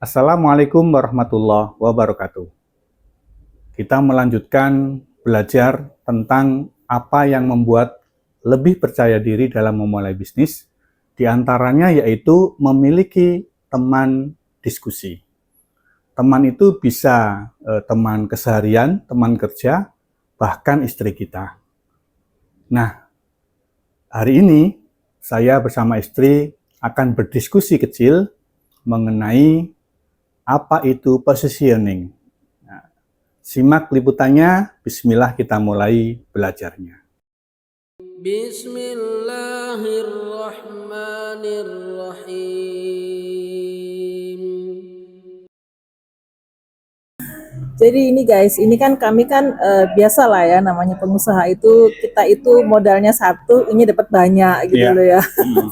Assalamualaikum warahmatullahi wabarakatuh. Kita melanjutkan belajar tentang apa yang membuat lebih percaya diri dalam memulai bisnis. Di antaranya yaitu memiliki teman diskusi. Teman itu bisa teman keseharian, teman kerja, bahkan istri kita. Nah, hari ini saya bersama istri akan berdiskusi kecil mengenai apa itu positioning. Nah, simak liputannya, bismillah kita mulai belajarnya. Jadi ini guys, ini kan kami kan biasa lah ya, namanya pengusaha itu kita itu modalnya satu, ini dapat banyak gitu loh ya.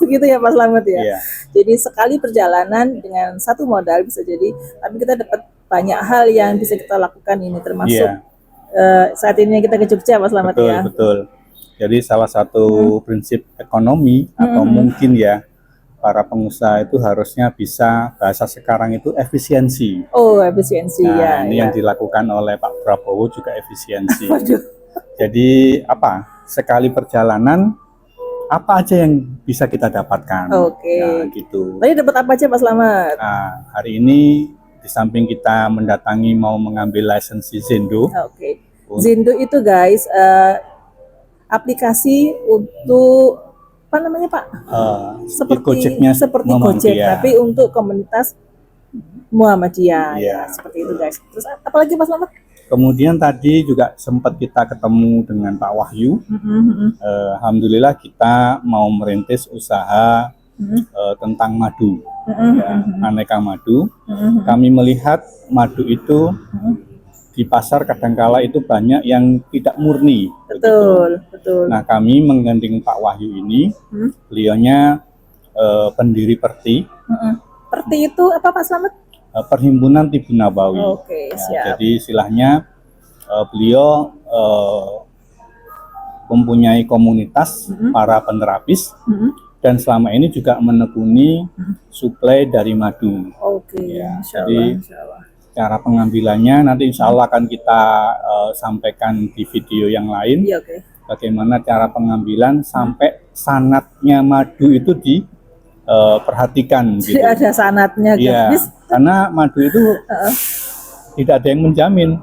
Begitu ya Pak Slamet ya. Jadi sekali perjalanan dengan satu modal bisa jadi, tapi kita dapat banyak hal yang bisa kita lakukan ini, termasuk saat ini kita ke Jogja Pak Slamet ya. Betul. Jadi salah satu prinsip ekonomi atau mungkin ya para pengusaha itu harusnya bisa, bahasa sekarang itu efisiensi. Oh, efisiensi ya. Ini yang dilakukan oleh Pak Prabowo juga efisiensi. Jadi apa? Sekali perjalanan apa aja yang bisa kita dapatkan? Oke. Nah, gitu. Tadi dapat apa aja Pak Slamet? Nah, hari ini di samping kita mendatangi mau mengambil lisensi Zendo. Oke. Zendo itu guys aplikasi untuk apa namanya Pak? Seperti Gojek, tapi untuk komunitas Muhammadiyah ya, seperti itu guys. Terus apalagi Mas Slamet? Kemudian tadi juga sempat kita ketemu dengan Pak Wahyu. Alhamdulillah kita mau merintis usaha tentang madu, aneka madu. Kami melihat madu itu di pasar kadangkala itu banyak yang tidak murni. Betul. Nah, kami menggandeng Pak Wahyu ini, beliaunya pendiri Perti. Perti itu apa Pak Slamet? Perhimpunan Tibu Nabawi. Oke, siap. Jadi istilahnya beliau mempunyai komunitas para penerapis dan selama ini juga menekuni suplai dari madu. Oke, ya, jadi cara pengambilannya nanti insya Allah akan kita sampaikan di video yang lain. Iya, oke. Bagaimana cara pengambilan sampai sanatnya madu itu diperhatikan. Gitu. Ada sanatnya, ya, karena madu itu tidak ada yang menjamin.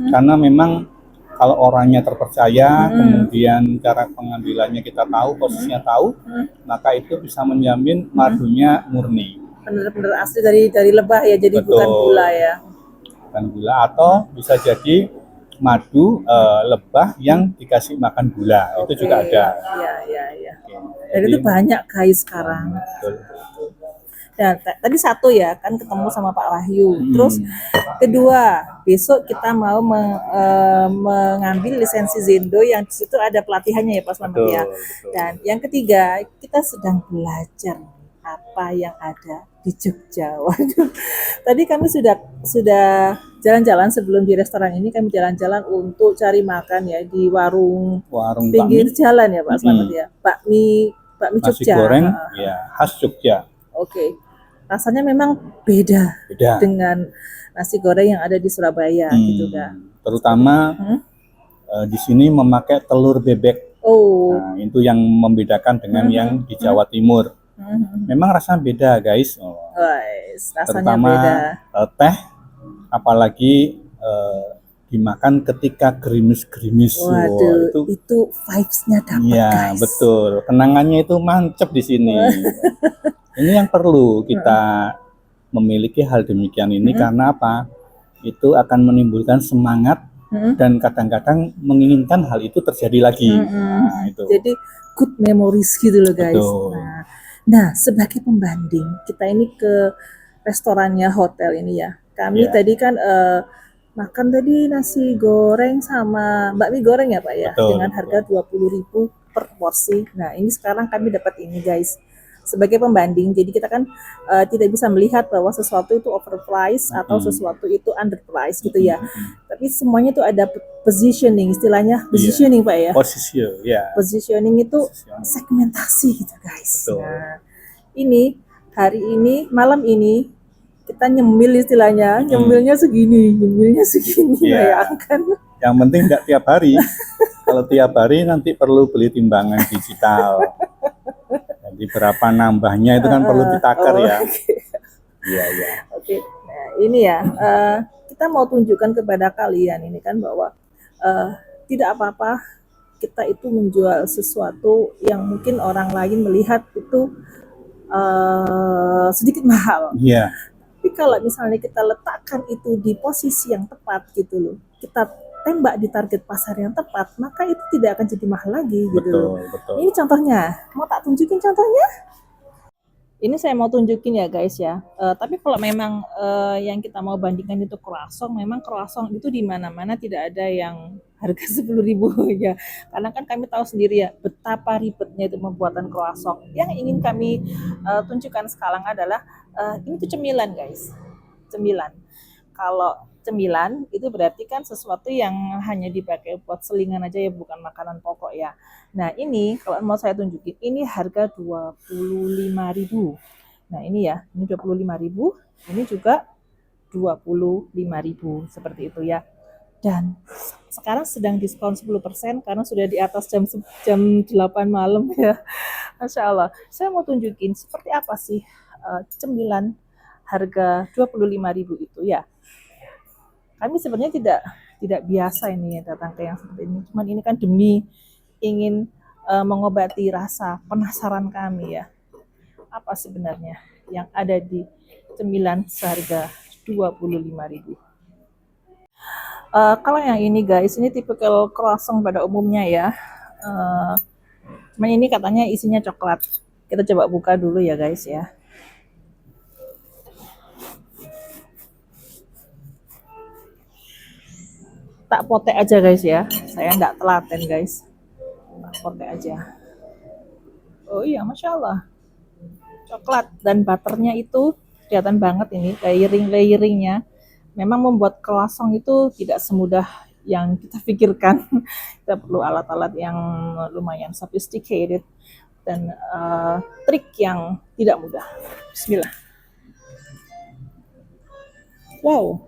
Karena memang kalau orangnya terpercaya, kemudian cara pengambilannya kita tahu, posisinya tahu, maka itu bisa menjamin madunya murni. Benar-benar asli dari lebah ya, jadi bukan gula ya. Bukan gula, atau bisa jadi madu lebah yang dikasih makan gula. Itu juga ada. Iya. Dan itu banyak guys sekarang. Betul. Nah, tadi satu ya kan ketemu sama Pak Wahyu. Terus kedua, besok kita mau mengambil lisensi Zendo yang di situ ada pelatihannya ya Pak Slamet ya. Dan yang ketiga, kita sedang belajar apa yang ada di Jogja. Waduh. Tadi kami sudah jalan-jalan sebelum di restoran ini, kami jalan-jalan untuk cari makan ya di warung pinggir jalan ya Pak Slamet ya. Bakmi Jogja. Nasi goreng ya khas Jogja. Oke. Rasanya memang beda dengan nasi goreng yang ada di Surabaya gitu kan. Terutama di sini memakai telur bebek. Nah, itu yang membedakan dengan yang di Jawa Timur. Memang rasanya beda guys. Rasanya terutama beda. Teh, apalagi dimakan ketika gerimis-gerimis. Waduh, itu vibes-nya dapat ya, guys. Betul. Kenangannya itu mantep di sini. Ini yang perlu kita memiliki hal demikian ini karena apa? Itu akan menimbulkan semangat dan kadang-kadang menginginkan hal itu terjadi lagi. Nah, itu. Jadi good memories gitu loh guys. Nah, sebagai pembanding kita ini ke restorannya hotel ini ya. Kami tadi kan makan tadi nasi goreng sama bakmi goreng ya Pak ya, dengan harga 20.000 per porsi. Nah, ini sekarang kami dapat ini guys. Sebagai pembanding, jadi kita kan tidak bisa melihat bahwa sesuatu itu overpriced atau sesuatu itu underpriced gitu ya. Tapi semuanya itu ada positioning, istilahnya positioning Pak ya. Positioning itu segmentasi gitu guys. Nah, ini hari ini malam ini kita nyemil istilahnya, nyemilnya segini, Iya. bayangkan. Yang penting nggak tiap hari. Kalau tiap hari nanti perlu beli timbangan digital. Jadi berapa nambahnya itu kan perlu ditakar ya. Iya, iya. Oke. Nah, ini ya, kita mau tunjukkan kepada kalian ini kan bahwa tidak apa-apa kita itu menjual sesuatu yang mungkin orang lain melihat itu sedikit mahal. Iya. Tapi kalau misalnya kita letakkan itu di posisi yang tepat gitu loh, kita tembak di target pasar yang tepat, maka itu tidak akan jadi mahal lagi gitu loh. Betul. Ini contohnya, mau tak tunjukin contohnya? Ini saya mau tunjukin ya guys ya. Tapi kalau memang yang kita mau bandingkan itu croissant, memang croissant itu di mana-mana tidak ada yang harga 10.000 ya. Karena kan kami tahu sendiri ya betapa ribetnya itu pembuatan croissant. Yang ingin kami tunjukkan sekarang adalah ini tuh cemilan guys. Cemilan. Kalau cemilan itu berarti kan sesuatu yang hanya dipakai buat selingan aja ya, bukan makanan pokok ya. Nah ini kalau mau saya tunjukin, ini harga 25.000. Nah ini ya, ini 25.000, ini juga 25.000 seperti itu ya. Dan sekarang sedang diskon 10% karena sudah di atas jam 8 malam ya. Masya Allah. Saya mau tunjukin seperti apa sih cemilan harga 25.000 itu ya. Kami sebenarnya tidak biasa ini datang ke yang seperti ini. Cuman ini kan demi ingin mengobati rasa penasaran kami ya. Apa sebenarnya yang ada di cemilan seharga 25.000. Kalau yang ini guys, ini tipikal croissant pada umumnya ya. Cuman ini katanya isinya coklat. Kita coba buka dulu ya guys ya. Tak potek aja guys ya, saya nggak telaten guys, tak potek aja. Oh iya, masya Allah, coklat dan butternya itu kelihatan banget ini layering-layeringnya. Memang membuat croissant itu tidak semudah yang kita pikirkan. Kita perlu alat-alat yang lumayan sophisticated dan trik yang tidak mudah. Bismillah. Wow.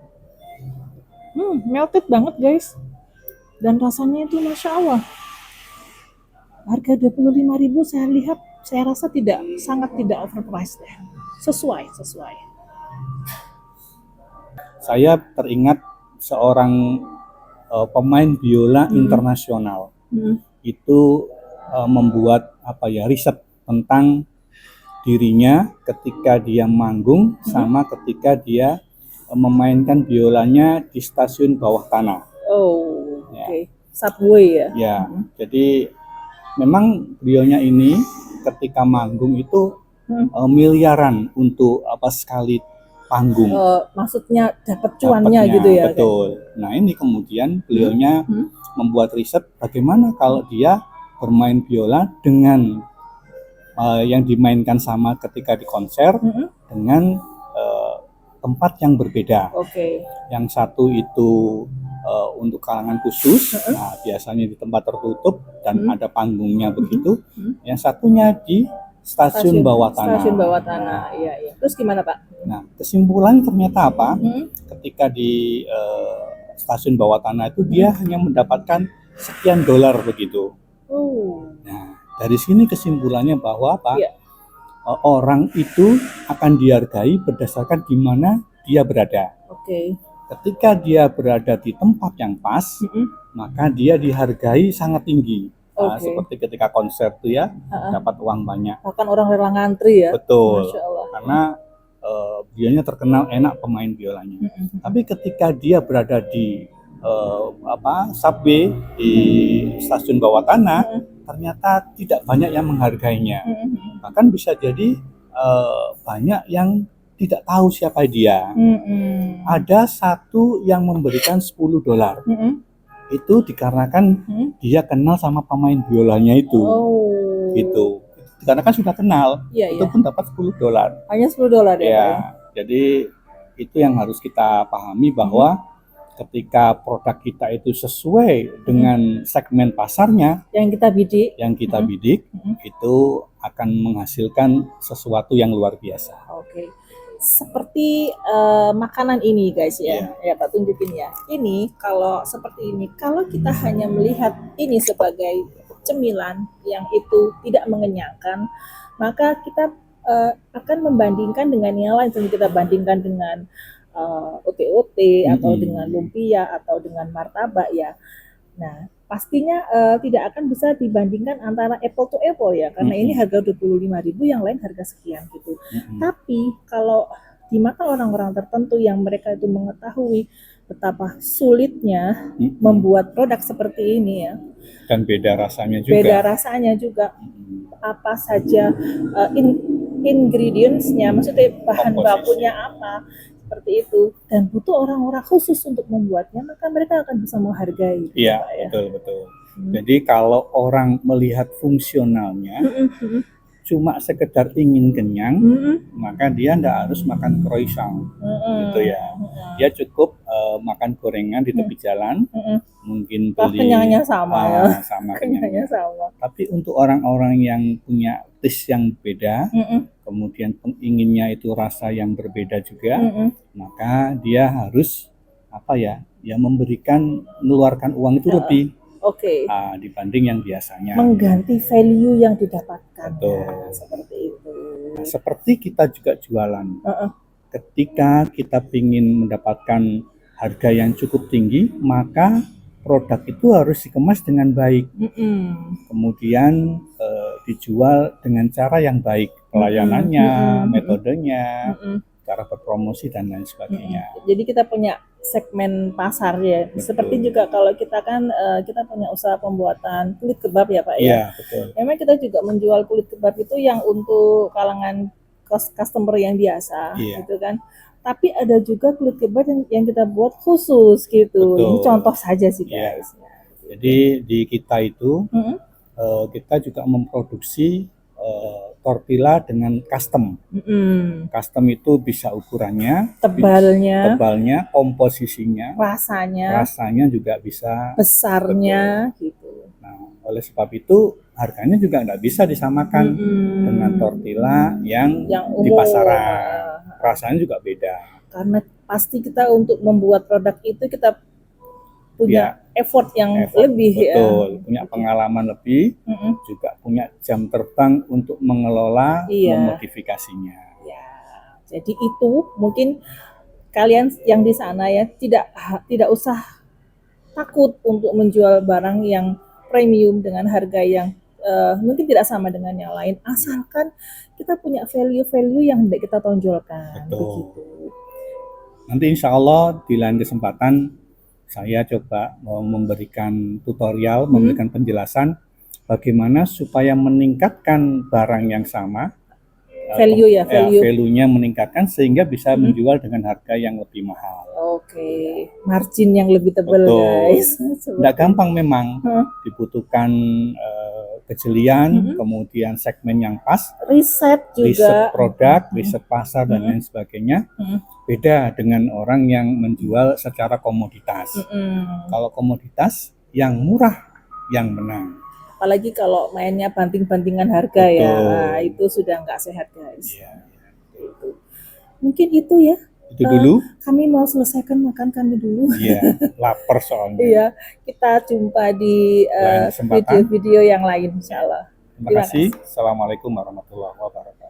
Melted banget guys, dan rasanya itu masya Allah. Harga 25.000 saya rasa sangat tidak overpriced deh. Sesuai. Saya teringat seorang pemain biola internasional. Itu membuat riset tentang dirinya ketika dia manggung sama ketika dia memainkan biolanya di stasiun bawah tanah. Oh, ya. Oke. Subway ya. Ya, jadi memang beliaunya ini ketika manggung itu miliaran untuk sekali panggung. Maksudnya dapat cuannya gitu ya. Betul. Kan? Nah ini kemudian beliaunya membuat riset bagaimana kalau dia bermain biola dengan yang dimainkan sama ketika di konser dengan tempat yang berbeda. Yang satu itu untuk kalangan khusus, nah biasanya di tempat tertutup dan ada panggungnya begitu. Yang satunya di stasiun bawah tanah. Stasiun bawah tanah, iya. Terus gimana Pak? Nah kesimpulannya ternyata apa? Ketika di stasiun bawah tanah itu dia hanya mendapatkan sekian dolar begitu. Nah dari sini kesimpulannya bahwa apa? Orang itu akan dihargai berdasarkan di mana dia berada. Ketika dia berada di tempat yang pas, maka dia dihargai sangat tinggi. Seperti ketika konser tuh ya, dapat uang banyak. Bahkan orang rela ngantri ya. Betul. Masya Allah. Karena dianya terkenal enak pemain biolanya. Tapi ketika dia berada di subway di stasiun bawah tanah, ternyata tidak banyak yang menghargainya. Bahkan bisa jadi banyak yang tidak tahu siapa dia. Ada satu yang memberikan $10. Itu dikarenakan dia kenal sama pemain biolanya itu. Gitu. Dikarenakan sudah kenal, itu pun dapat $10. Hanya $10 ya. Jadi itu yang harus kita pahami bahwa ketika produk kita itu sesuai dengan segmen pasarnya yang kita bidik, itu akan menghasilkan sesuatu yang luar biasa. seperti makanan ini guys ya. Ya tak tunjukin ya. Ini kalau seperti ini, kalau kita hanya melihat ini sebagai cemilan yang itu tidak mengenyangkan, maka kita akan membandingkan dengan yang lain. Misalnya kita bandingkan dengan ote-ote atau dengan lumpia atau dengan martabak ya. Nah, pastinya tidak akan bisa dibandingkan antara apple to apple ya, karena ini harga 25.000, yang lain harga sekian gitu. Tapi kalau di mata orang-orang tertentu yang mereka itu mengetahui betapa sulitnya membuat produk seperti ini ya, dan beda rasanya juga. Beda rasanya juga. Apa saja ingredients-nya, maksudnya bahan bakunya apa, seperti itu, dan butuh orang-orang khusus untuk membuatnya, maka mereka akan bisa menghargai. Iya, betul. Jadi kalau orang melihat fungsionalnya, cuma sekedar ingin kenyang, maka dia tidak harus makan croissant, gitu ya. Dia cukup makan gorengan di tepi jalan, mungkin beli kenyangnya sama ya. Sama kenyangnya sama. Tapi untuk orang-orang yang punya taste yang beda, kemudian inginnya itu rasa yang berbeda juga, maka dia harus memberikan, mengeluarkan uang itu lebih. Dibanding yang biasanya. Mengganti value yang didapatkan. Betul. Seperti itu. Nah, seperti kita juga jualan. Ketika kita ingin mendapatkan harga yang cukup tinggi, maka produk itu harus dikemas dengan baik. Kemudian dijual dengan cara yang baik, pelayanannya, metodenya, cara berpromosi dan lain sebagainya. Jadi kita punya segmen pasar ya. Betul. Seperti juga kalau kita kan kita punya usaha pembuatan kulit kebab ya Pak ya. Iya, betul. Memang kita juga menjual kulit kebab itu yang untuk kalangan customer yang biasa, gitu kan. Tapi ada juga kulit kebab yang kita buat khusus gitu. Betul. Ini contoh saja sih guys. Jadi di kita itu kita juga memproduksi tortilla dengan custom. Custom itu bisa ukurannya, tebalnya, komposisinya, rasanya juga bisa, besarnya, gitu. Nah, oleh sebab itu harganya juga nggak bisa disamakan dengan tortilla yang di pasaran. Rasanya juga beda. Karena pasti kita untuk membuat produk itu kita punya effort yang lebih. Betul, punya pengalaman lebih, juga punya jam terbang untuk mengelola, memodifikasinya. Jadi itu mungkin kalian yang di sana ya tidak usah takut untuk menjual barang yang premium dengan harga yang mungkin tidak sama dengan yang lain, asalkan kita punya value-value yang hendak kita tonjolkan. Begitu. Nanti insya Allah di lain kesempatan saya coba memberikan tutorial, memberikan penjelasan bagaimana supaya meningkatkan barang yang sama, value-nya meningkatkan sehingga bisa menjual dengan harga yang lebih mahal. Margin yang lebih tebal. Betul. Guys. Tidak gampang memang, dibutuhkan kejelian, kemudian segmen yang pas, riset produk, riset pasar dan lain sebagainya. Beda dengan orang yang menjual secara komoditas. Kalau komoditas, yang murah yang menang. Apalagi kalau mainnya banting-bantingan harga. Betul. Ya, nah, itu sudah nggak sehat guys. Mungkin itu ya. Itu dulu. Kami mau selesaikan makan kami dulu. Lapar soalnya. Kita jumpa di video-video yang lain insya Allah. Terima kasih. Assalamualaikum warahmatullahi wabarakatuh.